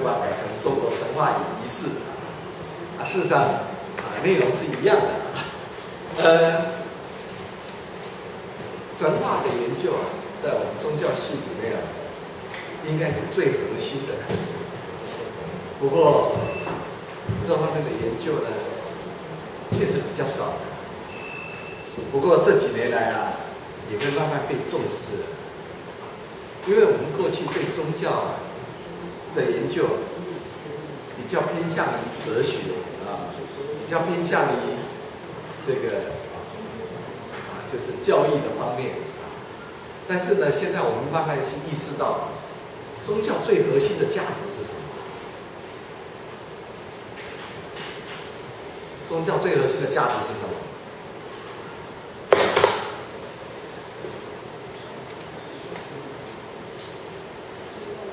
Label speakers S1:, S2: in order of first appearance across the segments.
S1: 把它改成中国神话与仪式事实上内容是一样的神话的研究在我们宗教系里面应该是最核心的。不过这方面的研究呢，确实比较少。不过这几年来也会慢慢被重视了，因为我们过去对宗教的研究比较偏向于哲学比较偏向于这个就是教义的方面。但是呢，现在我们慢慢去意识到，宗教最核心的价值是什么？宗教最核心的价值是什么？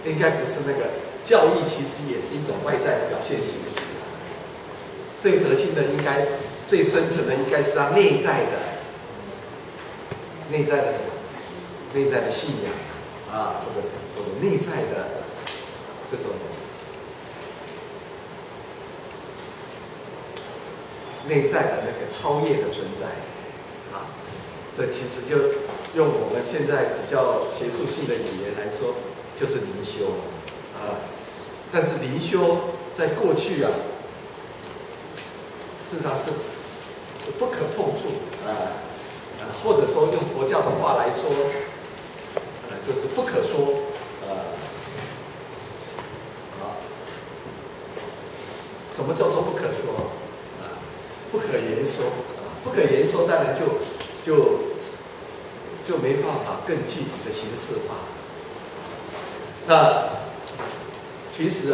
S1: 应该不是那个教义，其实也是一种外在的表现形式。最核心的应该、最深层的应该是它内在的什么？内在的信仰或者内在的这种内在的那个超越的存在这其实就用我们现在比较学术性的语言来说，就是灵修但是灵修在过去事实上是不可碰触或者说用佛教的话来说就是不可说什么叫做不可说不可言说不可言说当然就没办法更具体的形式化。那其实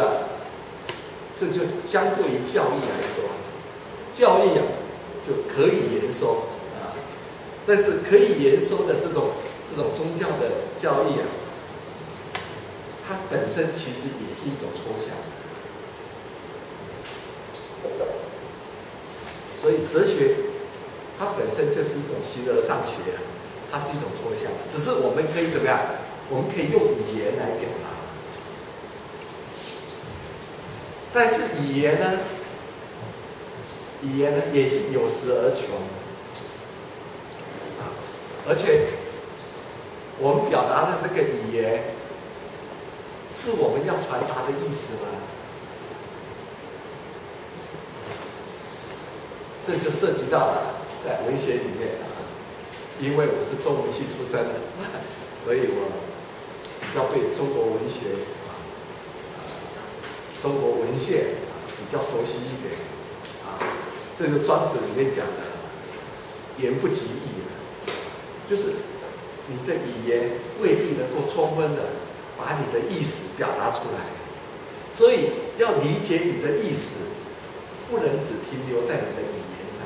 S1: 这就相对于教义来说，教义就可以言说但是可以言说的这种宗教的教义它本身其实也是一种抽象。所以哲学它本身就是一种形而上学它是一种抽象，只是我们可以怎么样？我们可以用语言来表达。但是语言呢也是有时而穷而且我们表达的那个语言是我们要传达的意思吗？这就涉及到在文学里面因为我是中文系出身的所以我比较对中国文学中国文献比较熟悉一点这个庄子里面讲的言不及义就是你的语言未必能够充分的把你的意思表达出来，所以要理解你的意思不能只停留在你的语言上。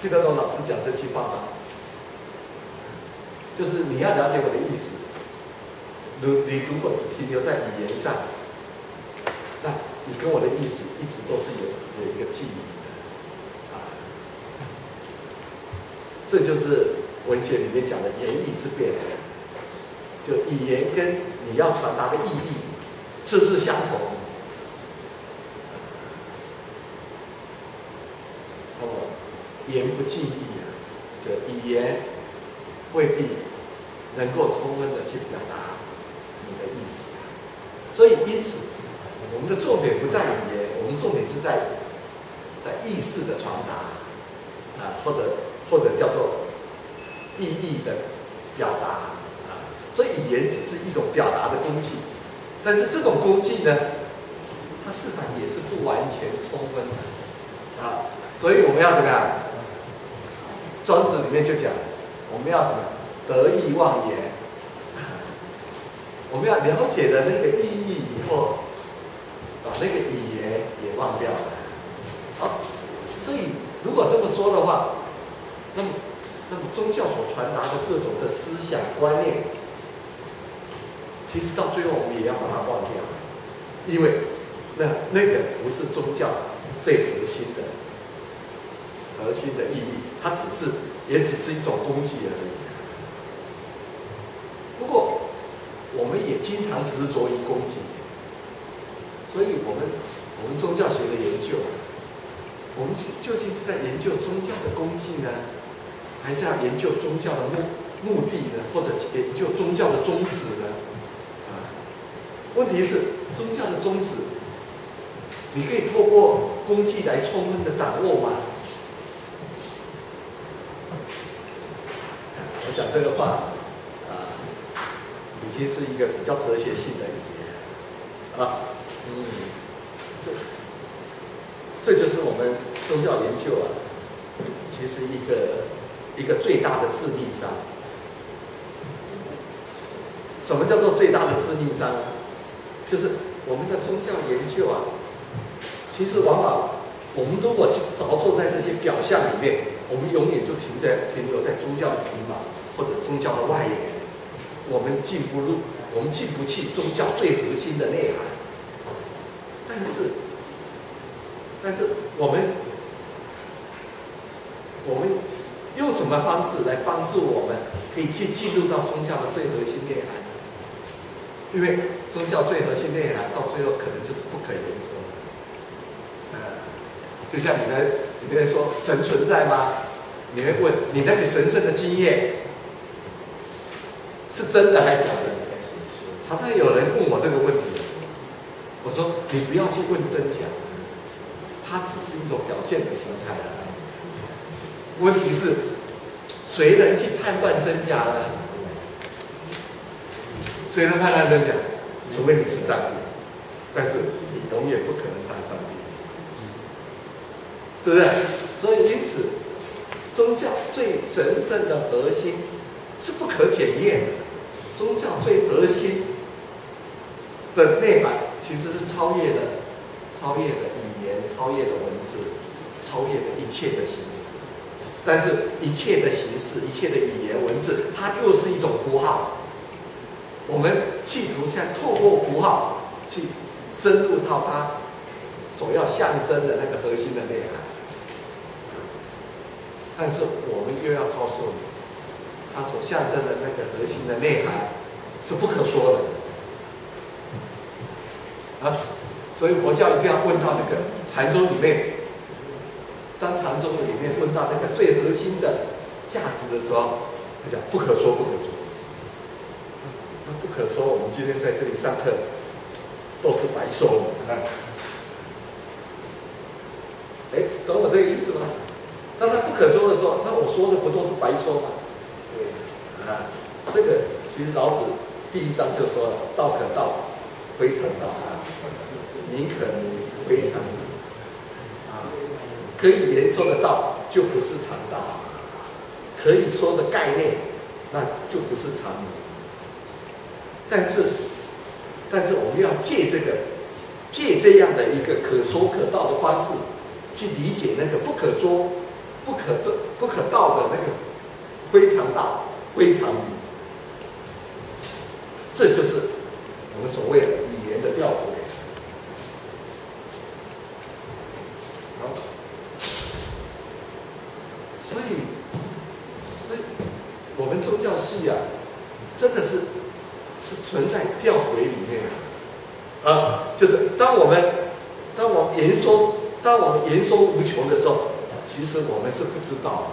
S1: 听得懂老师讲这句话吗？就是你要了解我的意思，你如果只停留在语言上，那你跟我的意思一直都是有一个距离这就是文学里面讲的言义之辩，就语言跟你要传达的意义是不是相同？言不尽意就语言未必能够充分的去表达你的意思所以因此我们的重点不在语言，我们重点是在意识的传达或者叫做意义的表达所以语言只是一种表达的工具，但是这种工具呢，它事实上也是不完全充分的所以我们要怎么样？庄子里面就讲，我们要怎么得意忘言？我们要了解了那个意义以后，把那个语言也忘掉了。所以如果这么说的话，那么宗教所传达的各种的思想观念，其实到最后我们也要把它忘掉，因为那个不是宗教最核心的意义，它也只是一种工具而已。们也经常执着于攻击。所以我们宗教学的研究，我们究竟是在研究宗教的功绩呢，还是要研究宗教的目的呢，或者研究宗教的宗旨呢？问题是宗教的宗旨，你可以透过功绩来充分的掌握吗？我讲这个话已经是一个比较哲学性的语言这就是我们宗教研究其实一个最大的致命伤。什么叫做最大的致命伤？就是我们的宗教研究其实往往我们如果着重在这些表象里面，我们永远就停留在宗教的皮毛或者宗教的外延，我们进不去宗教最核心的内涵。但是我们用什么方式来帮助我们可以去进入到宗教的最核心内涵？因为宗教最核心内涵到最后可能就是不可言说就像你们说神存在吗？你会问你那个神圣的经验是真的还是假的？常常有人问我这个问题，我说你不要去问真假，它只是一种表现的形态问题是谁能去判断真假呢？谁能判断真假？除非你是上帝，但是你永远不可能当上帝，是不是？所以因此，宗教最神圣的核心是不可检验的。宗教最核心的内涵其实是超越了语言，超越了文字，超越了一切的形式。但是，一切的形式，一切的语言文字，它又是一种符号。我们企图在透过符号去深入到它所要象征的那个核心的内涵。但是我们又要告诉你，它所象征的那个核心的内涵是不可说的所以佛教一定要问到那个禅宗里面，当禅宗里面问到那个最核心的价值的时候，他讲不可说，不可说。那不可说，我们今天在这里上课都是白说的。懂我这个意思吗？当他不可说的时候，那我说的不都是白说吗？对这个其实老子第一章就说了：道可道，非常道；名可名，非常名。可以言说的道就不是常道，可以说的概念那就不是常理。但是我们要借这样的一个可说可道的方式，去理解那个不可说、不可道的那个非常道、非常理。这就是我们所谓的语言的调回。所以我们宗教系真的是存在吊诡里面就是当我们言说无穷的时候，其实我们是不知道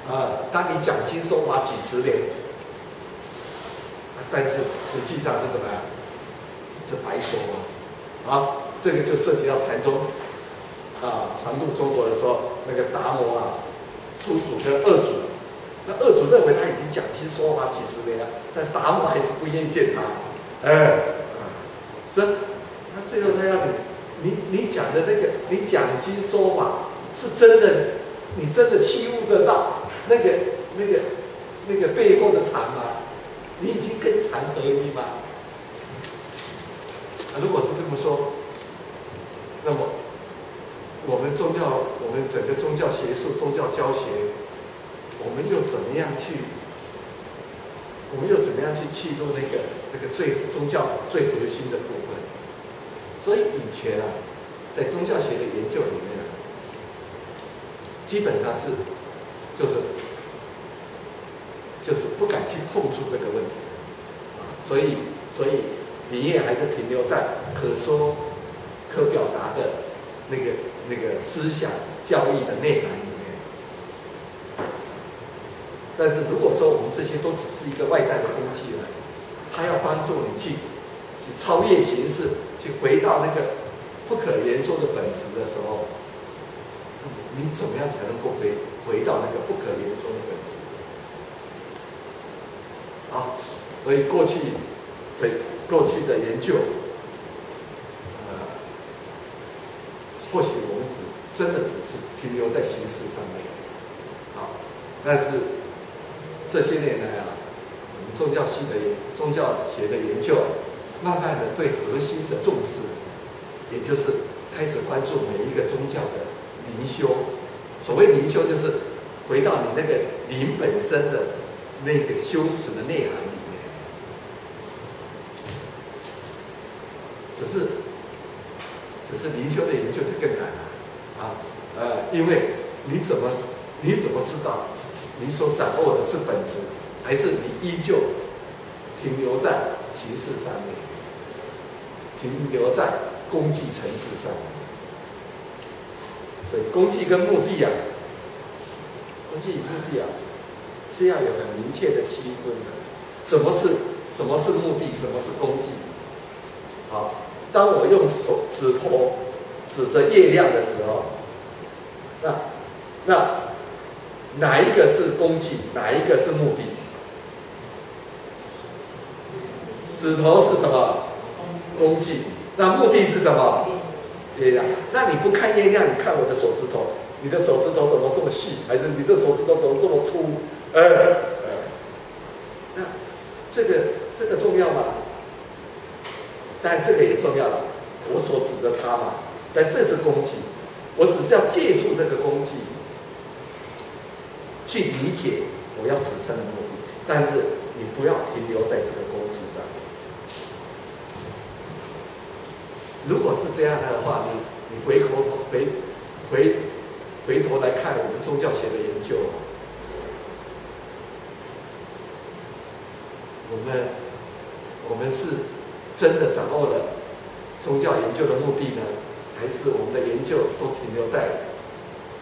S1: 的当你讲经说法几十年，但是实际上是怎么样？是白说这个就涉及到禅宗传入中国的时候，那个达摩初祖跟二祖，那二祖认为他已经讲经说法几十年了，但达摩还是不愿意见他，所以他最后他要你讲的那个，你讲经说法是真的，你真的契悟得到那个背后的禅吗？你已经跟禅合一吗？如果是这么说，那么我们整个宗教学术、宗教教学，我们又怎么样去契入那个宗教最核心的部分？所以以前在宗教学的研究里面基本上就是不敢去碰触这个问题，所以你也还是停留在可说可表达的那个思想教义的内涵里面。但是如果说我们这些都只是一个外在的工具呢，它要帮助你去超越形式，去回到那个不可言说的本质的时候，你怎么样才能够回到那个不可言说的本质？好，所以过去的研究，或许我们真的只是停留在形式上面。好，但是这些年来啊，我们宗教学的研究，慢慢的对核心的重视，也就是开始关注每一个宗教的灵修。所谓灵修，就是回到你那个灵本身的那个修持的内涵里面。只是灵修的研究就更难了因为你怎么知道你所掌握的是本质，还是你依旧停留在形式上面，停留在功绩层次上面？所以功绩跟目的功绩与目的是要有很明确的区分的。什么是目的？什么是功绩？好，当我用指头指着月亮的时候，那哪一个是功绩？哪一个是目的？指头是什么？功绩。那目的是什么？月亮。那你不看月亮，你看我的手指头，你的手指头怎么这么细？还是你的手指头怎么这么粗？那这个重要吗？当然这个也重要了，我所指的它嘛。但这是功绩，我只是要借助这个功绩去理解我要指称的目的，但是你不要停留在这个功绩上。如果是这样的话，你回头来看我们宗教学的研究，我们是真的掌握了宗教研究的目的呢，还是我们的研究都停留在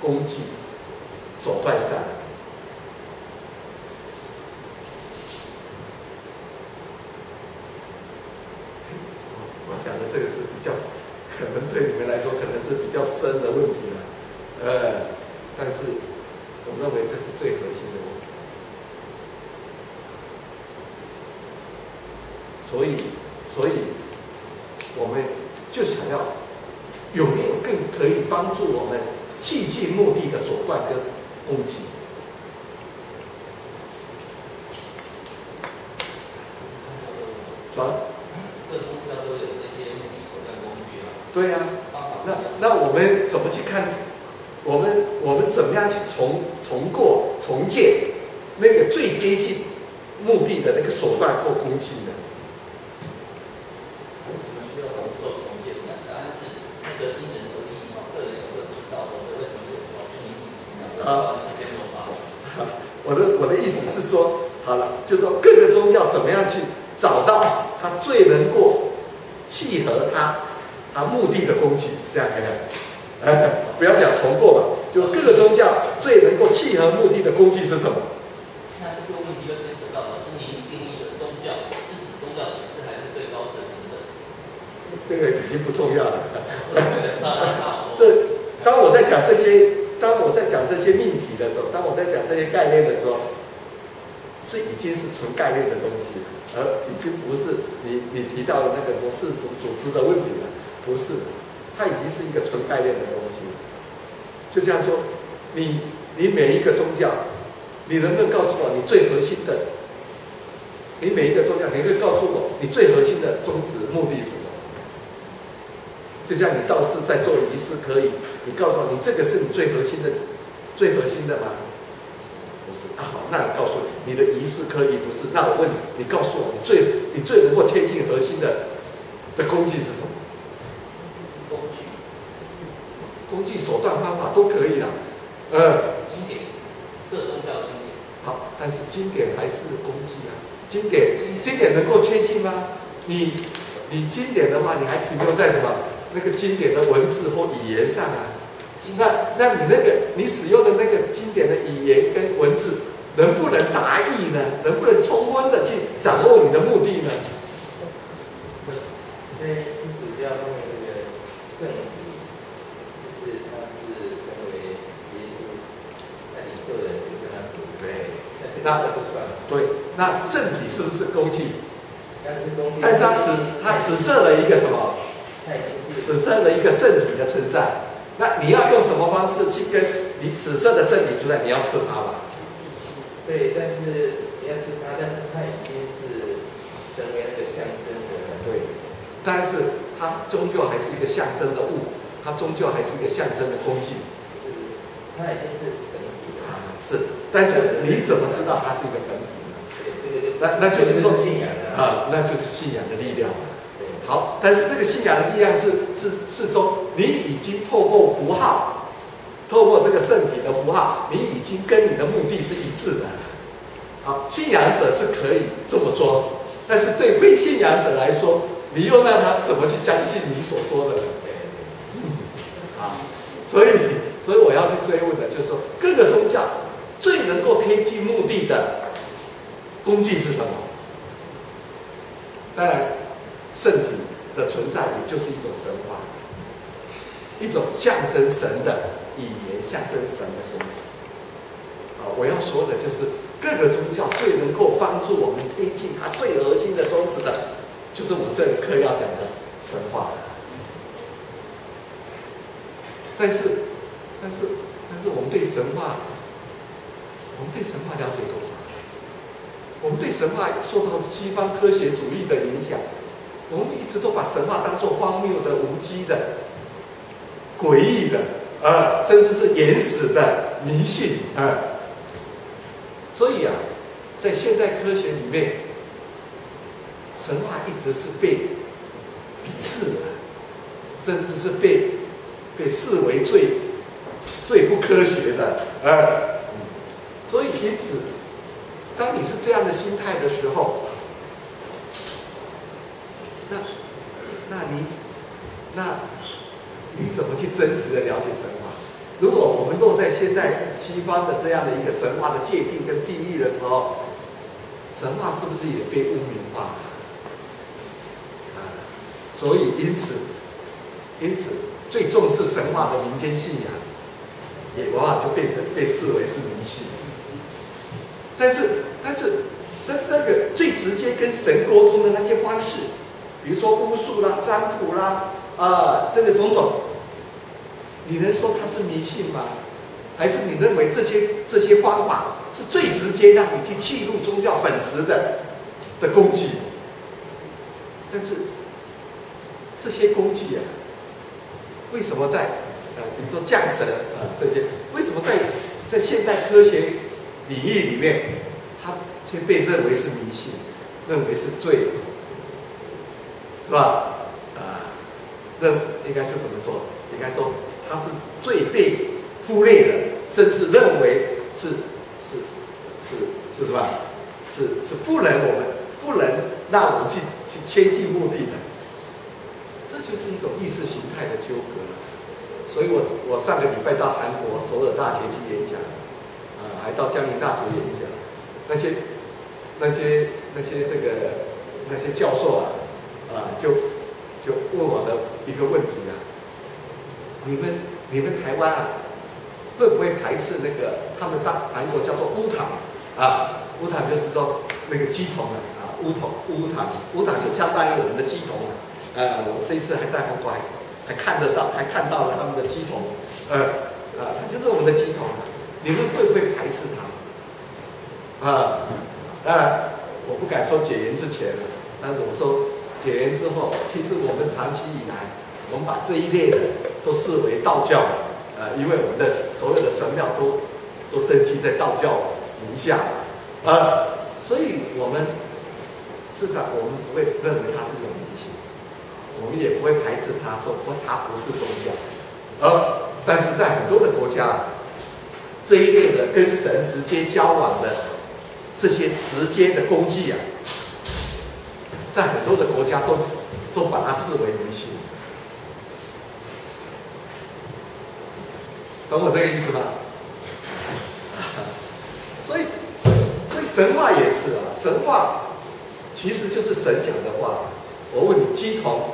S1: 功绩手段上？我讲的这个是比较，可能对你们来说可能是比较深的问题了，但是我认为这是最核心的问题。所以我们就想要有没有更可以帮助我们趋近目的的手段跟功绩？什么？各宗教都有这些目的手段工具啊。对啊，那我们怎么去看？我们怎么样去重建那个最接近目的的那个手段或功绩呢？为什么需要重建呢？答案是那个因人而异嘛，个人有各自道德，为什么有老师我的意思是说，好了，就是说各个宗教怎么样去找到它最能够契合它目的的功绩，这样看看。不要讲重过嘛，就各个宗教最能够契合目的的功绩是什么？那这个问题又牵扯到是您定义的宗教是指宗教形式还是最高的神圣？这个已经不重要了。当我在讲这些命题的时候，当我在讲这些概念的时候，已经是纯概念的东西了，而已经不是你提到的那个什么世俗组织的问题了，不是，它已经是一个纯概念的东西。就像说，你每一个宗教，你能不能告诉我你最核心的？你每一个宗教，你会告诉我你最核心的宗旨目的是什么？就像你道士在做仪式可以，你告诉我你这个是你最核心的吗？不是啊，好，那你告诉我你的仪式可以不是？那我问你，你告诉我你最能够贴近核心的功绩是什么？工具手段方法都可以啦，经典，各宗教经典。好，但是经典还是功绩啊。经典能够贴近吗？你经典的话，你还停留在什么那个经典的文字或语言上啊？那你你使用的那个经典的语言跟文字，能不能达意呢？能不能充分的去掌握你的目的呢？
S2: 因为基督教方面那个圣体，就是他是成为耶稣那领受的人，就跟他比。
S1: 对，
S2: 那不算。
S1: 对，那圣体是不是功绩？
S2: 但是功绩，
S1: 但他只设了一个什么？
S2: 他已经是
S1: 只设了一个圣体的存在。那你要用什么方式去跟你紫色的圣体存在？你要吃它吧？
S2: 对，但是你要吃它，但是它已经是成为那个象征的。
S1: 对，但是它终究还是一个象征的物，它终究还是一个象征的功绩。
S2: 它已经是本体了。
S1: 是，但是你怎么知道它是一个本体呢？
S2: 对，
S1: 那就是说
S2: 信仰
S1: 那就是信仰的力量。好，但是这个信仰的力量是说，你已经透过符号，透过这个圣体的符号，你已经跟你的目的是一致的。好，信仰者是可以这么说，但是对非信仰者来说，你又让他怎么去相信你所说的呢？所以我要去追问的就是说，各个宗教最能够贴近目的的功绩是什么？当然，圣体的存在也就是一种神话，一种象征神的语言，象征神的东西。我要说的就是各个宗教最能够帮助我们贴近它最核心的宗旨的，就是我这一课要讲的神话。但是我们对神话了解多少？我们对神话受到西方科学主义的影响，我们一直都把神话当作荒谬的、无稽的、诡异的，甚至是原始的迷信，所以在现代科学里面，神话一直是被鄙视的，甚至是被视为最不科学的，所以因此，当你是这样的心态的时候，那你怎么去真实的了解神话？如果我们落在现在西方的这样的一个神话的界定跟定义的时候，神话是不是也被污名化？所以因此最重视神话的民间信仰，也往往就被视为是迷信。但是那个最直接跟神沟通的那些方式，比如说巫术啦、占卜啦，这个种种，你能说它是迷信吗？还是你认为这些方法是最直接让你去记录宗教本质的功绩？但是这些功绩为什么在比如说降神这些，为什么在现代科学领域里面，它却被认为是迷信，认为是罪，是吧？应该是怎么说？应该说它是最被忽略的，甚至认为是什么？是不能让我们去切近目的的。这就是一种意识形态的纠葛。所以我上个礼拜到韩国首尔大学去演讲，还到江宁大学演讲，那些教授就问我的一个问题你们台湾会不会排斥那个他们当韩国叫做巫堂巫堂就是说那个鸡童巫堂就相当于我们的鸡童我这一次还在韩国还看到了他们的鸡童，就是我们的鸡童你们会不会排斥他？当然我不敢说解严之前，但是我说解严之后，其实我们长期以来，我们把这一类的都视为道教，因为我们的所有的神庙都登记在道教名下所以我们至少我们不会认为它是一种迷信，我们也不会排斥它，说它不是宗教。但是在很多的国家，这一类的跟神直接交往的这些直接的攻击啊，在很多的国家都把它视为迷信，懂我这个意思吗？所以神话也是啊，神话其实就是神讲的话。我问你，鸡童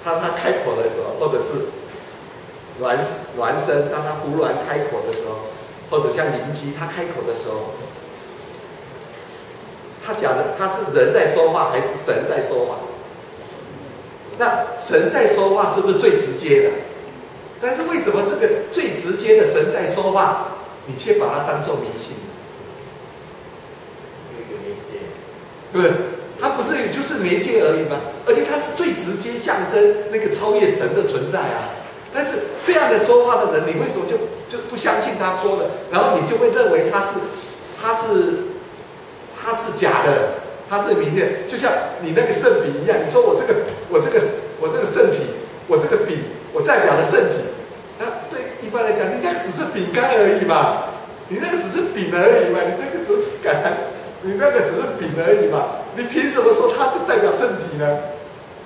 S1: 他开口的时候，或者是孪生当他胡鸾开口的时候，或者像灵鸡他开口的时候，他讲的他是人在说话还是神在说话？那神在说话是不是最直接的？但是为什么这个最直接的神在说话，你却把它当作迷信？对不对？它不是就是媒介而已吗？而且它是最直接象征那个超越神的存在啊。但是这样的说话的人，你为什么就不相信他说的？然后你就会认为他是假的，他是迷信，就像你那个圣饼一样。你说我这个圣体，我这个饼，我代表的圣体，那对一般来讲，你那个只是饼干而已嘛，你那个只是饼而已嘛，你那个只是你那个只是饼而已嘛，你凭什么说它就代表圣体呢？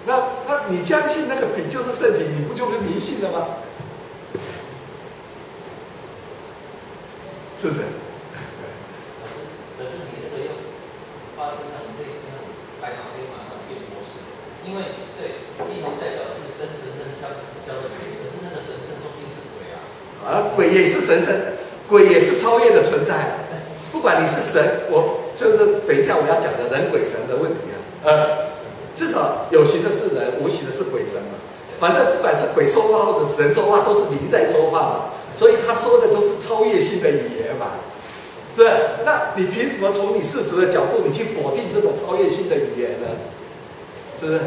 S1: 那你相信那个饼就是圣体，你不就是迷信了吗？是不是？
S3: 可是你那个又发生那种类似那种白马黑马那种变模式，因为对，既能代表是跟神圣相交的鬼，可是那个神圣说不定是鬼啊。
S1: 啊，鬼也是神圣，鬼也是超越的存在。不管你是神，我就是等一下我要讲的人鬼神的问题啊。至少有形的是人，无形的是鬼神嘛。反正不管是鬼说话或者神说话，都是灵在说话嘛。所以他说的都是超越性的语言嘛。对，那你凭什么从你事实的角度，你去否定这种超越性的语言呢？是不是？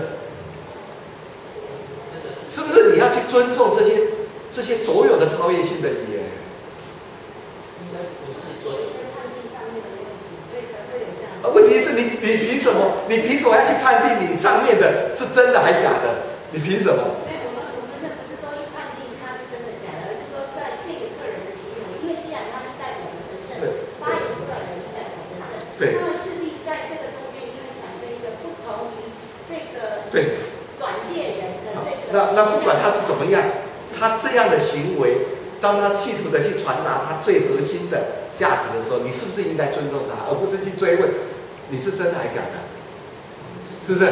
S1: 是不是你要去尊重这些所有的超越性的语言？
S3: 应该不是说。
S1: 问题是你凭什么？你凭什么要去判定你上面的是真的还假的？你凭什么？
S4: 没有，我们这不是说去判定它是真的假的，而是说在这个个人的行为，因为既然它是代表了神圣，发言出来的是代表神圣，那么势必在这个中间一定会产生一个不同于这个转介人的这个。
S1: 那不管他是怎么样，他这样的行为，当他企图的去传达他最核心的价值的时候，你是不是应该尊重他，而不是去追问你是真的还假的？是不是？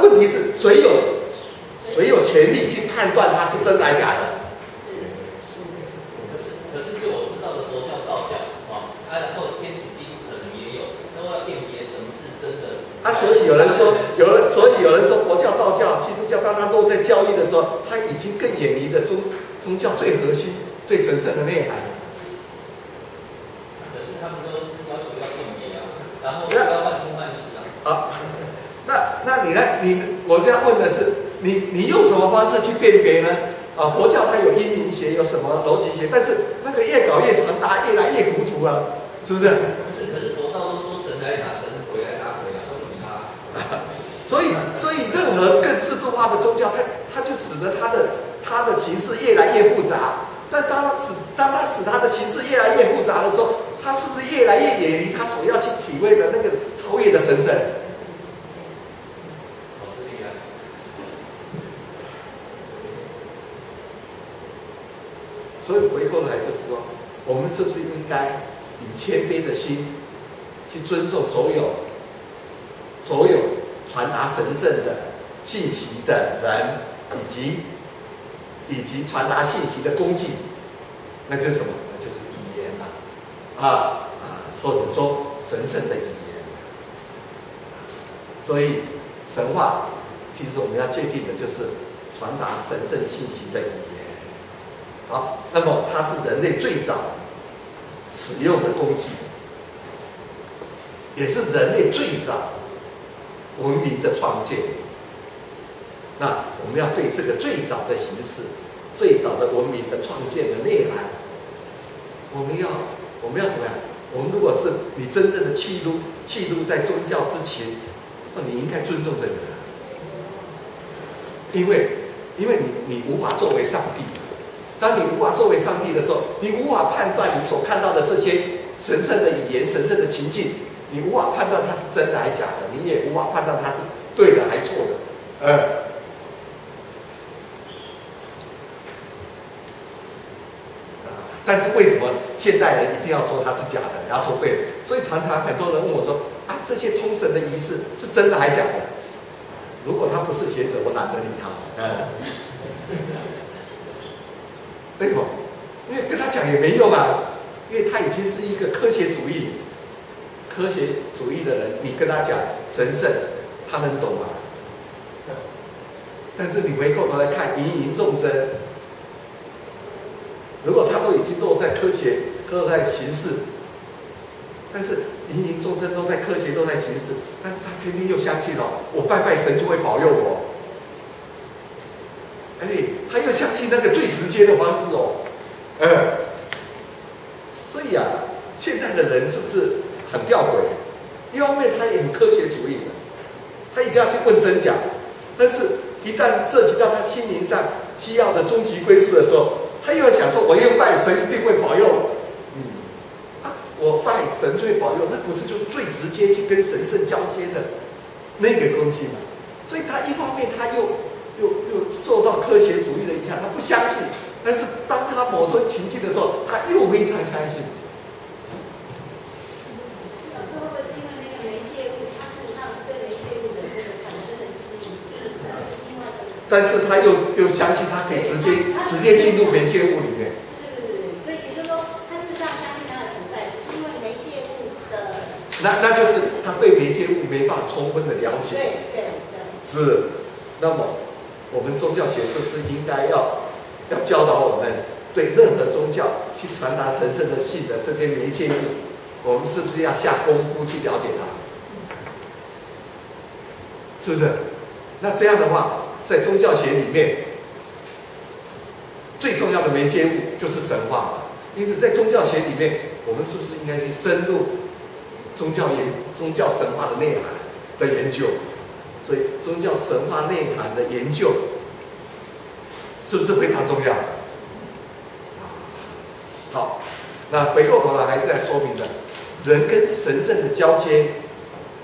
S1: 问题是谁有权利去判断他是真的还假的？
S3: 可是就我知道的佛教、道教然后天主基督可能也有，都要辨别什么是真的。
S1: 所以有人说佛教、道教、基督教，当他落在教义的时候，他已经更远离的宗教最核心、最神圣的内涵。
S3: 可是他们都是要求要辨别啊，然后不要换东换西啊。
S1: 那你呢？我这样问的是，你用什么方式去辨别呢？佛教它有因明学，有什么逻辑学，但是那个越搞越传达，越来越糊涂啊，是不是？
S3: 不是，可是佛道都说神来拿神，鬼来拿鬼啊，都理他。
S1: 所以任何更制度化的宗教，它就使得它的形式越来越复杂。但当它使它的形式越来越复杂的时候，它是不是越来越远离它所要去体会的那个超越的神圣？所以回过来就是说，我们是不是应该以谦卑的心去尊重所有传达神圣的信息的人，以及传达信息的工具？那就是什么？那就是语言嘛，或者说神圣的语言。所以神话其实我们要界定的就是传达神圣信息的语言。好，那么它是人类最早使用的工具，也是人类最早文明的创建。那我们要对这个最早的形式、最早的文明的创建的内涵，我们要怎么样？我们如果是你真正的契入在宗教之前，那你应该尊重这个人，因为你无法作为上帝。当你无法作为上帝的时候，你无法判断你所看到的这些神圣的语言、神圣的情境，你无法判断它是真的还是假的，你也无法判断它是对的还是错的，但是为什么现代人一定要说它是假的，然后说对的？所以常常很多人问我说：“啊，这些通神的仪式是真的还是假的？”如果他不是学者，我懒得理他。为什么？因为跟他讲也没用啊，因为他已经是一个科学主义的人，你跟他讲神圣，他能懂吗？但是你回过头来看芸芸众生。如果他都已经都在科学，都在形式，但是芸芸众生都在科学，都在形式，但是他偏偏又相信我拜拜神就会保佑我，他又相信那个最直接的方式所以现在的人是不是很吊诡？一方面他也很科学主义，他一定要去问真假，但是一旦涉及到他心灵上需要的终极归宿的时候，他又要想说，我又拜神一定会保佑，我拜神就会保佑，那不是就最直接去跟神圣交接的那个东西吗？所以他一方面他又受到科学主义的影响，他不相信，但是当他某种情境的时候，他又非常相信。
S4: 老师会不会是因为那个媒介物，它事实上是对媒介物的这个产生的指引，
S1: 但是他又相信他可以直接进入媒介物里面。
S4: 对，所以也就是说，他事实上相信它的存在，只是因为媒介物的。
S1: 那就是他对媒介物没办法充分的了解。
S4: 对。
S1: 是，那么我们宗教学是不是应该要教导我们，对任何宗教去传达神圣的性的这些媒介物，我们是不是要下功夫去了解它？是不是？那这样的话，在宗教学里面，最重要的媒介物就是神话嘛。因此，在宗教学里面，我们是不是应该去深入宗教神话的内涵的研究？所以，宗教神话内涵的研究，是不是非常重要？好，那回过头来还是在说明了人跟神圣的交接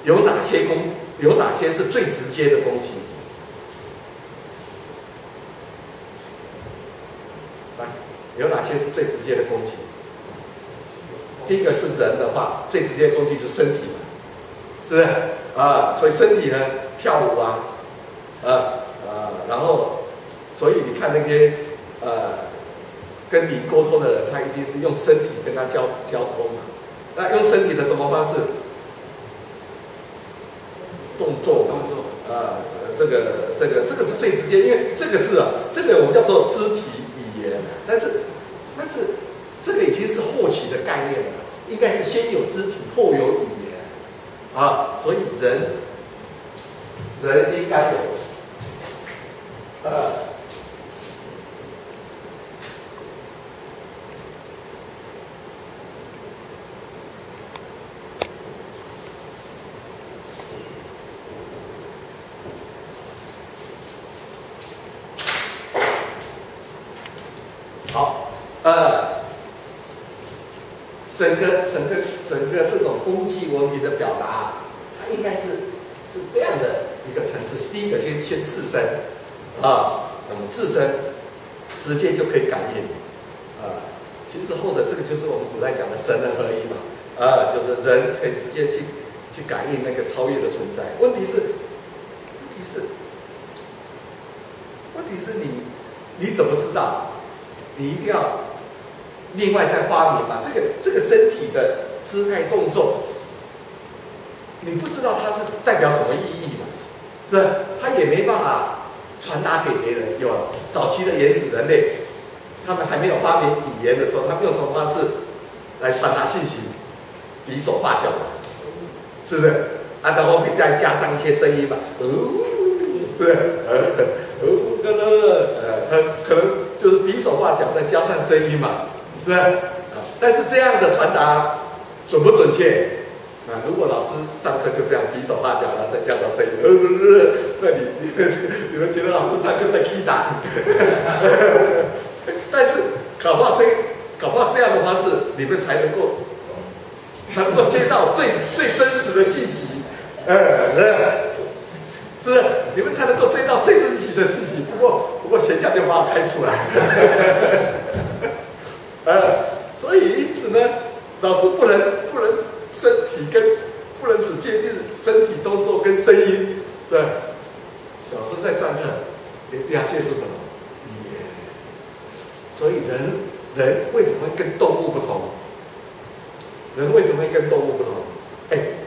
S1: 有哪些是最直接的攻击？有哪些是最直接的攻击？第一个是人的话，最直接的攻击就是身体嘛，是不是？所以身体呢，跳舞然后，所以你看那些跟灵沟通的人，他一定是用身体跟他交通嘛。那用身体的什么方式？动作嘛，这个是最直接，因为这个我们叫做肢体语言，但是这个已经是后期的概念了，应该是先有肢体后有语言所以人应该有好，整个这种公祭文明的表达，它应该是这样的一个层次。第一个先自身那么自身直接就可以感应其实或者这个就是我们古代讲的神人合一嘛就是人可以直接去感应那个超越的存在。问题是你怎么知道？你一定要另外再发明嘛，这个身体的姿态动作，你不知道它是代表什么意义嘛？是不是？它也没办法传达给别人。有早期的原始人类，他们还没有发明语言的时候，他们用什么方式来传达信息？比手画脚嘛，是不是？然后会再加上一些声音嘛，是不是？可能就是比手画脚，再加上声音嘛，是不是？但是这样的传达准不准确？如果老师上课就这样比手画脚，然后再加上声音，那你们觉得老师上课在踢打？但是搞不好这样的方式，你们才能够才能够接到最真实的信息，是不是？你们才能够追到最真实的事情。不过学校就把我开除了，所以因此呢，老师不能身体跟不能只界定身体动作跟声音，对。老师在上课一定要接触什么语言，所以人为什么会跟动物不同？人为什么会跟动物不同？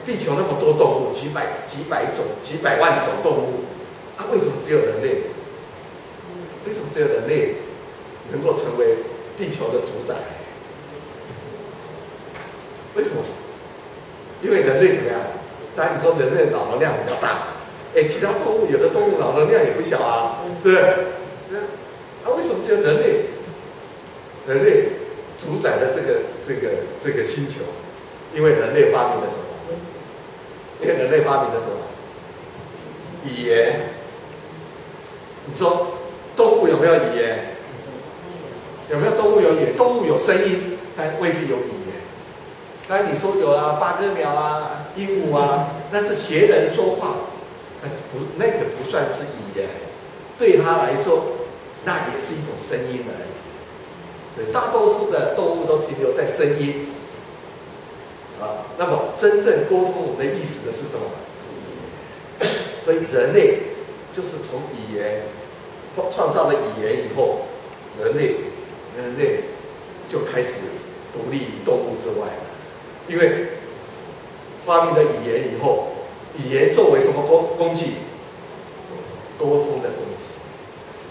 S1: 地球那么多动物，几百种、几百万种动物，为什么只有人类？为什么只有人类能够成为地球的主宰？为什么？因为人类怎么样？当然你说人类脑容量比较大，其他动物有的动物脑容量也不小啊，对不对？为什么只有人类主宰了这个星球？因为人类发明了什么？因为人类发明了什么？语言。你说动物有没有语言？有没有动物有语言？动物有声音，但未必有语言。当然你说有啊，八哥鸟啊、鹦鹉啊，那是学人说话，但是那个不算是语言，对他来说，那也是一种声音而已。所以大多数的动物都停留在声音。那么真正沟通我们的意思的是什么？是语言。所以人类就是从语言创造了语言以后，人类就开始独立于动物之外了。因为发明了语言以后，语言作为什么工具？沟通的工具。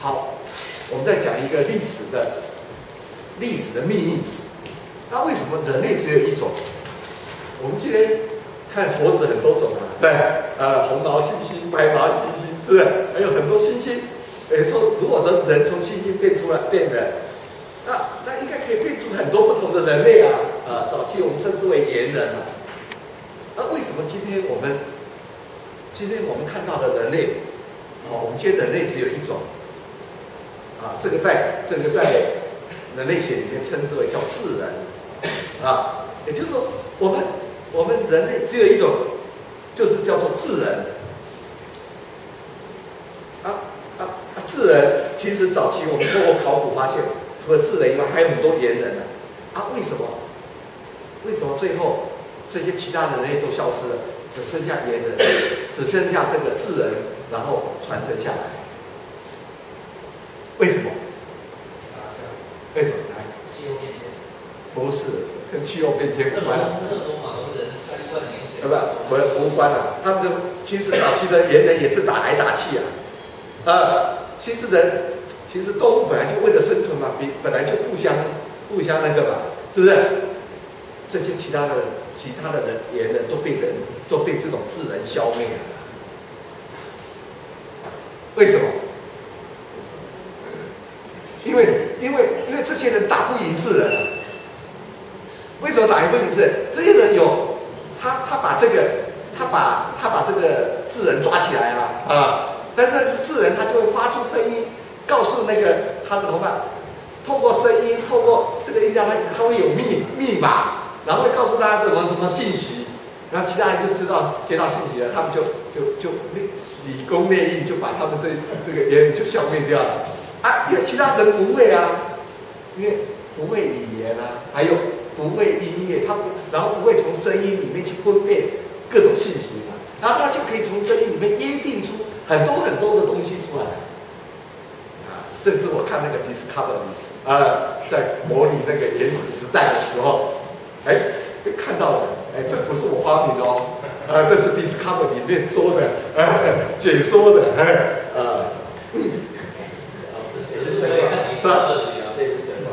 S1: 好，我们再讲一个历史的秘密。那为什么人类只有一种？我们今天看猴子很多种啊，对，红毛猩猩、白毛猩猩，是不是？还有很多猩猩。说如果说人从猩猩变的，那应该可以变出很多不同的人类啊。早期我们称之为猿人啊。为什么今天我们看到的人类，我们今天人类只有一种，这个在人类学里面称之为叫智人，也就是说我们人类只有一种，就是叫做智人。智人其实早期我们通过考古发现，除了智人以外，还有很多猿人呢。为什么？为什么最后这些其他的人类都消失了，只剩下猿人，只剩下这个智人，然后传承下来？为什么？为什么？来，
S3: 气候变迁。
S1: 不是，跟气候变迁无关了。
S3: 特多马龙人在1万年前。
S1: 无关了。他们其实早期的猿人也是打来打去啊。其实动物本来就为了生存嘛，本来就互相那个嘛，是不是？这些其他的人猿人都被这种智人消灭了。为什么？因为这些人打不赢智人。为什么打不赢智人？这些人他把这个智人抓起来了但是智人他就会发出声音，告诉那个他的同伴，透过声音，透过这个音调，他会有密码，然后会告诉大家什么信息，然后其他人就知道接到信息了，他们就理工内应就把他们这个人就消灭掉了因为其他人不会因为不会语言还有不会音乐，然后不会从声音里面去分辨各种信息然后他就可以从声音里面约定出很多很多的东西出来这是我看那个 Discovery 在模拟那个原始时代的时候，看到了，这不是我发明的这是 Discovery 里面说的，解说的，
S2: 是吧？这是神话，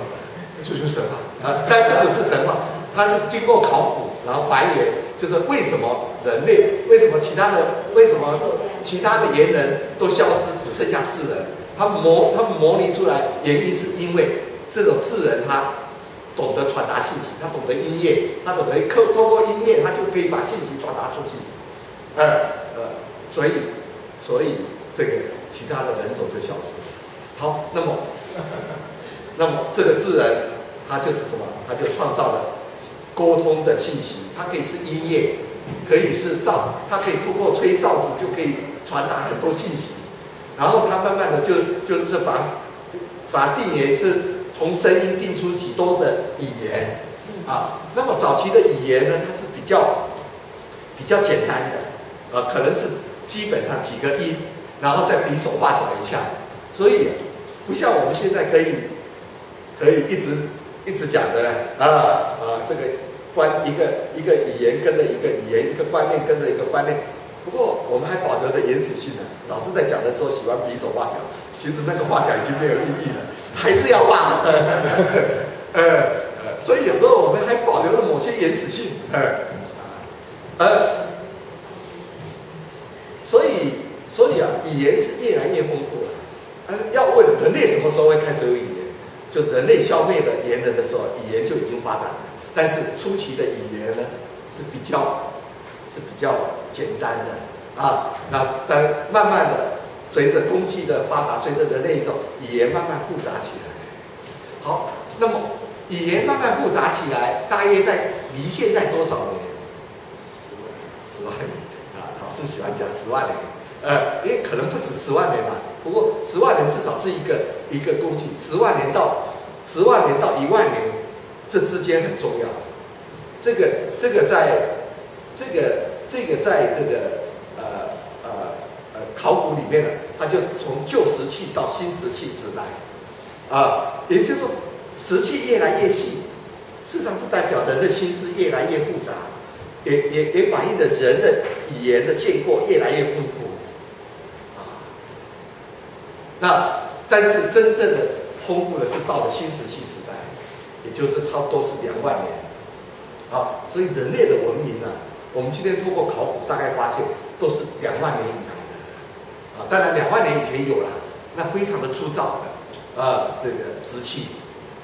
S1: 就是神话但这不是神话，它是经过考古，然后还原，就是为什么人类，为什么其他的猿人都消失，只剩下智人？他们模拟出来，原因是因为这种智人他懂得传达信息，他懂得音乐，他懂得透过音乐，他就可以把信息传达出去。所以这个其他的人种就消失了。好，那么这个智人他就是什么？他就创造了沟通的信息，它可以是音乐，可以是它可以透过吹哨子就可以传达很多信息，然后它慢慢的就是把定言是从声音定出许多的语言啊。那么早期的语言呢，它是比较简单的，可能是基本上几个音，然后再比手画脚一下，所以不像我们现在可以一直讲的这个一个语言跟着一个语言，一个观念跟着一个观念。不过我们还保留了原始性呢。老师在讲的时候喜欢比手画脚，其实那个画脚已经没有意义了，还是要画的。所以有时候我们还保留了某些原始性。所以语言是越来越丰富了。要问人类什么时候会开始有语言？就人类消灭了猿人的时候，语言就已经发展了。但是初期的语言呢，是比较简单的那但慢慢的随着工具的发达，随着人类语言慢慢复杂起来。好，那么语言慢慢复杂起来，大约离现在多少年？10万年老师喜欢讲10万年。因为可能不止10万年嘛，不过10万年至少是一个工具，10万年到1万年，这之间很重要。这个在考古里面呢，它就从旧石器到新石器时代，也就是说石器越来越细，事实上是代表人的心思越来越复杂，也反映了人的语言的建构越来越丰富。但是真正的丰富的是到了新石器时代，也就是差不多是2万年。所以人类的文明我们今天通过考古大概发现都是2万年以来的。当然2万年以前有了，那非常的粗糙的这个石器，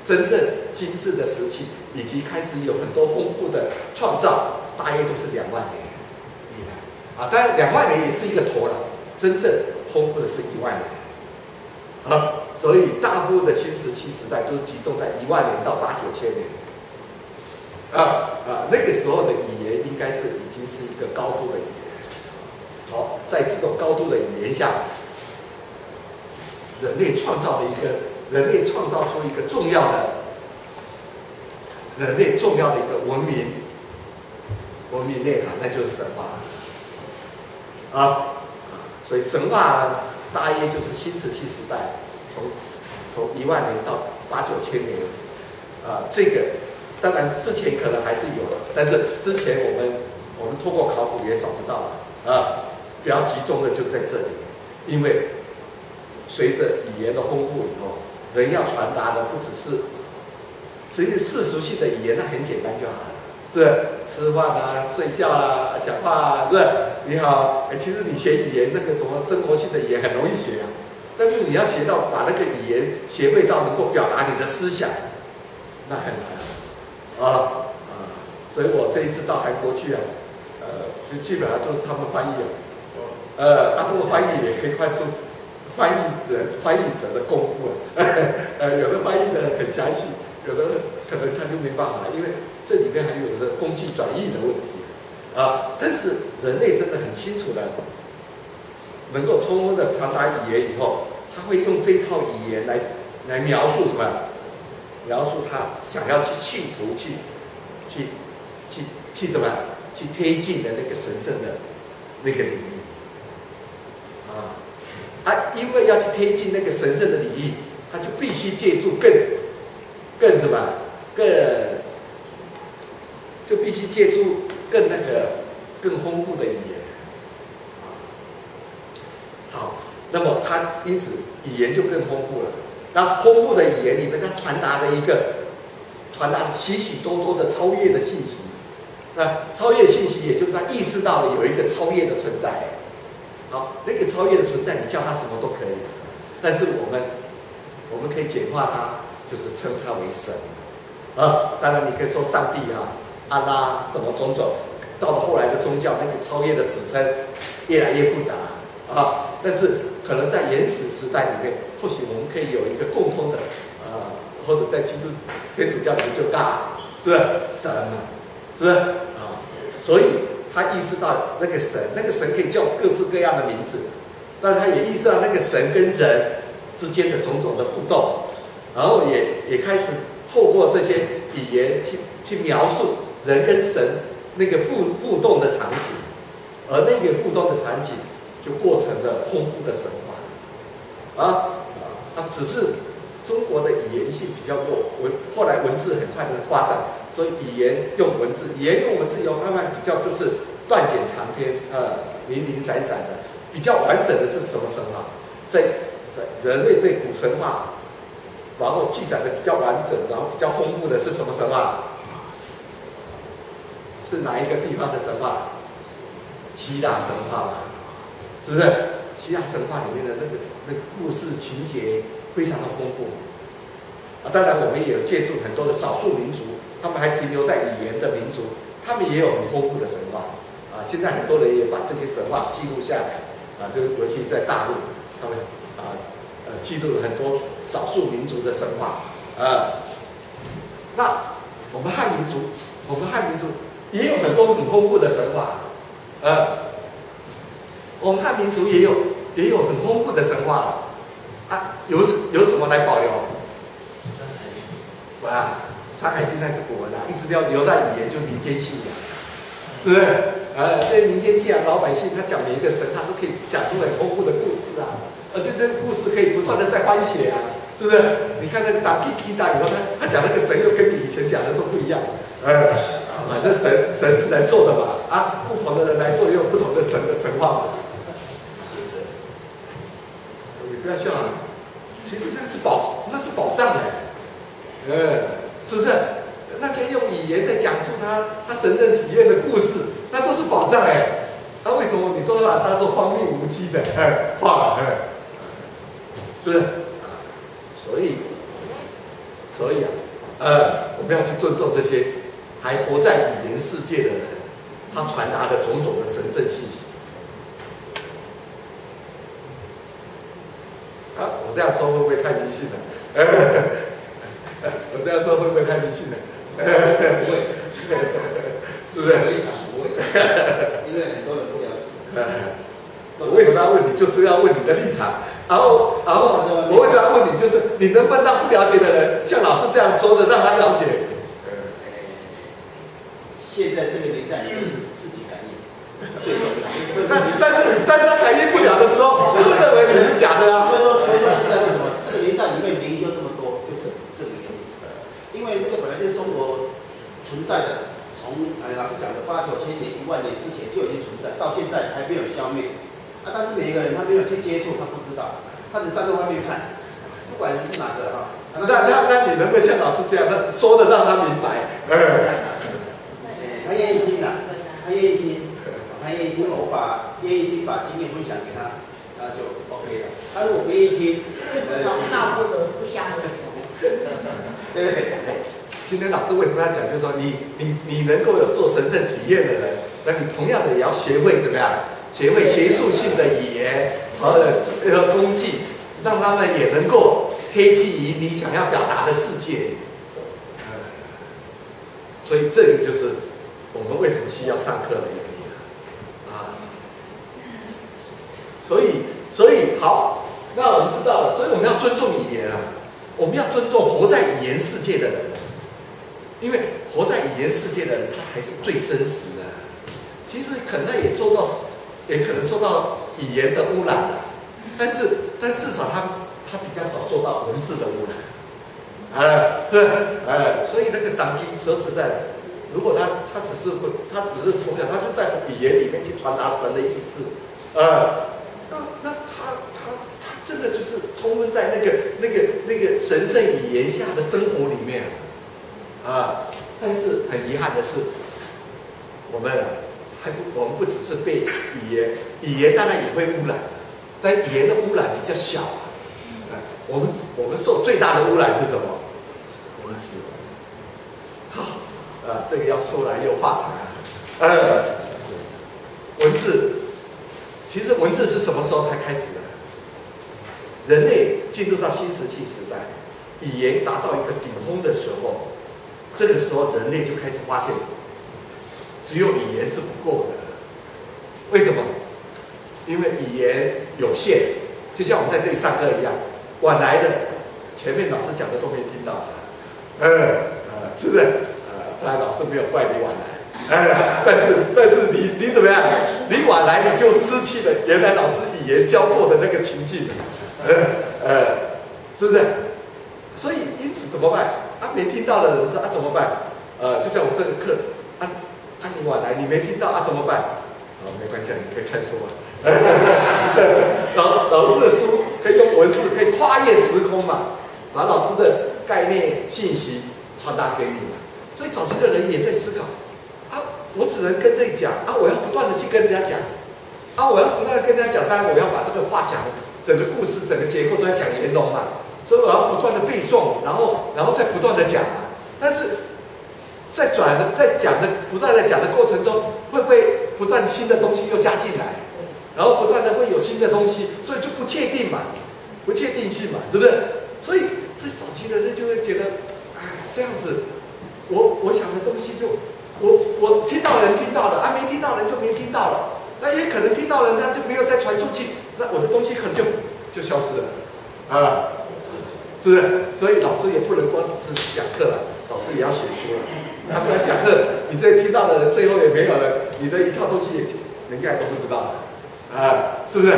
S1: 真正精致的石器，以及开始有很多丰富的创造，大约都是2万年以来。当然2万年也是一个头了，真正丰富的是1万年。所以大部分的新石器时代都是集中在1万年到8、9千年。那个时候的语言应该是已经是一个高度的语言。好，在这种高度的语言下，人类创造出一个重要的一个文明内涵，那就是神话。所以神话大约就是新石器时代，从1万年到8、9千年，这个当然之前可能还是有的，但是之前我们通过考古也找不到了比较集中的就在这里，因为随着语言的丰富以后，人要传达的不只是，其实世俗性的语言那很简单就好了，是不是？吃饭睡觉讲话是不是？你好，其实你学语言那个什么生活性的语言很容易学但是你要学到把那个语言学会到能够表达你的思想，那很难所以我这一次到韩国去就基本上都是他们翻译他们翻译也可以看出翻译者的功夫有的翻译的很详细，有的可能他就没办法，因为这里面还有的工具转译的问题但是人类真的很清楚的能够充分的传达语言以后，他会用这套语言来描述什么？描述他想要企图去怎么去推进的那个神圣的那个领域因为要去推进那个神圣的领域，他就必须借助更什么就必须借助更丰富的语言好，那么它因此语言就更丰富了。那丰富的语言里面，它传达许许多多的超越的信息。那超越信息，也就是他意识到了有一个超越的存在。好，那个超越的存在，你叫它什么都可以。但是我们可以简化它，就是称它为神。当然你可以说上帝安拉什么种种。到了后来的宗教，那个超越的指称越来越复杂但是可能在原始时代里面，或许我们可以有一个共通的或者在基督天主教里面就大是不是神是不是啊？所以他意识到那个神可以叫各式各样的名字，但他也意识到那个神跟人之间的种种的互动，然后也开始透过这些语言去描述人跟神那个互动的场景，而那个互动的场景就过成了丰富的神话只是中国的语言性比较弱，后来文字很快的发展，所以语言用文字以后慢慢比较就是断简长篇，零零散散的，比较完整的是什么神话？在人类对古神话，然后记载的比较完整，然后比较丰富的是什么神话？是哪一个地方的神话？希腊神话嘛，是不是？希腊神话里面的那个故事情节非常的丰富当然我们也有借助很多的少数民族，他们还停留在语言的民族，他们也有很丰富的神话现在很多人也把这些神话记录下来就尤其是在大陆，他们记录了很多少数民族的神话那我们汉民族也有很多很丰富的神话我们汉民族也有很丰富的神话有什么来保留？山海经那是古文一直要留在语言，就是民间信仰，是不是？这民间信仰，老百姓他讲每一个神，他都可以讲出很丰富的故事而且这个故事可以不断的在翻写是不是？你看那个打 Kiki 打以后，他讲那个神又跟你以前讲的都不一样，这神是人做的嘛，不同的人来做，也有不同的神的神话嘛。你不要笑其实那是宝藏是不是？那些用语言在讲述他神圣体验的故事，那都是宝藏那为什么你都把它当作荒谬无稽的话是不是？所以我们要去尊重这些还活在语言世界的人，他传达的种种的神圣信息我这样说会不会太迷信了？我这样说会不会太迷信了？
S2: 不会，
S1: 是不是？
S2: 不会，因为很多人不了解。
S1: 我为什么要问你？就是要问你的立场。然后我为什么要问你？就是你能不能让不了解的人像老师这样说的，让他了解？
S5: 现在这个年代，自己感应最重要。
S1: 但是他感应不了的时候，我就认为你是假的
S5: 所以说现在为什么这个年代里面灵修这么多，就是这个原因。因为这个本来就是中国存在的，从老师讲的8、9千年、1万年之前就已经存在，到现在还没有消灭。但是每一个人他没有去接触，他不知道，他只站在外面看，不管是哪个
S1: 那你能不能像老师这样，说的让他明白？
S5: 他愿意听他愿意听，我愿意听把经验分享给他，那就 OK 了。他如果不愿意听，
S4: 道不合不相为
S5: 对不对？
S1: 今天老师为什么要讲？就是说你能够有做神圣体验的人，那你同样的也要学会怎么样？学会学术性的语言和工具，让他们也能够贴近于你想要表达的世界。所以这个就是我们为什么需要上课的原因所以好，那我们知道了，所以我们要尊重语言我们要尊重活在语言世界的人，因为活在语言世界的人，他才是最真实的。其实可能也可能受到语言的污染但至少他比较少受到文字的污染所以那个党基说实在的，如果他只是从小他就在语言里面去传达神的意思那他真的就是充分在那个神圣语言下的生活里面但是很遗憾的是，我们不只是被语言当然也会污染，但语言的污染比较小我们受最大的污染是什么？文字。好这个要说来又话长文字，其实文字是什么时候才开始的？人类进入到新石器时代，语言达到一个顶峰的时候，这个时候人类就开始发现只有语言是不够的。为什么？因为语言有限，就像我们在这里上课一样，晚来的前面老师讲的都没听到，是不是？当然老师没有怪你晚来，但是你怎么样？你晚来你就失去了原来老师语言教过的那个情境，是不是？所以因此怎么办？没听到的人怎么办？就像我这个课，你晚来你没听到怎么办？没关系，你可以看书老师的书可以用文字，可以跨越时空嘛，把老师的概念信息传达给你嘛。所以早期的人也在思考我只能跟这里讲我要不断的去跟人家讲我要不断的跟人家讲，当然我要把这个话讲，整个故事整个结构都在讲圆融嘛，所以我要不断的背诵，然后再不断的讲嘛。但是在讲的不断的讲的过程中，会不会不断新的东西又加进来，然后不断的会有新的东西，所以就不确定嘛，不确定性嘛，是不是？所以早期的人就会觉得这样子我想的东西就我听到人听到了没听到人就没听到了，那也可能听到人他就没有再传出去，那我的东西可能就消失了是不是？所以老师也不能光只是讲课了，老师也要写书了。不然讲课你这听到的人最后也没有了，你的一套东西人家也都不知道是不是？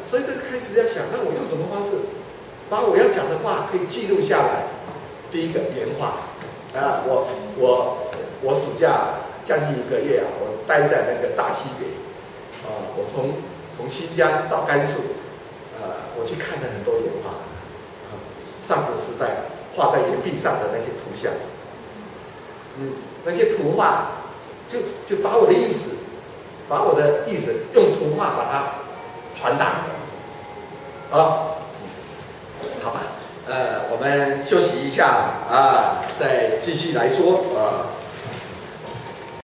S1: 所以这个开始要想，那我用什么方式把我要讲的话可以记录下来？第一个原话我暑假将近1个月我待在那个大西北我从新疆到甘肃我去看了很多原画上古时代画在岩壁上的那些图像，那些图画就把我的意思用图画把它传达好吧，我们休息一下再继续来说